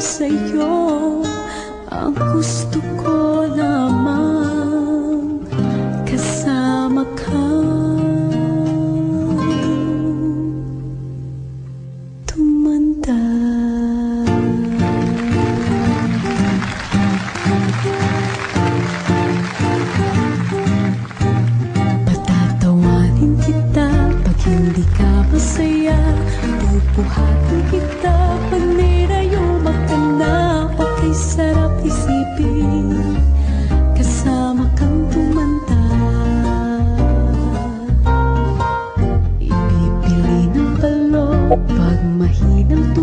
Sa'yo, ang gusto ko lamang kasama ka. Tumanda. Patatawanin kita pag hindi ka masaya, pupuhatin kita pag nirayuma ka na. Okay, sarap isipin kasama kang tumanda. Ipipili ng balon pag mahinang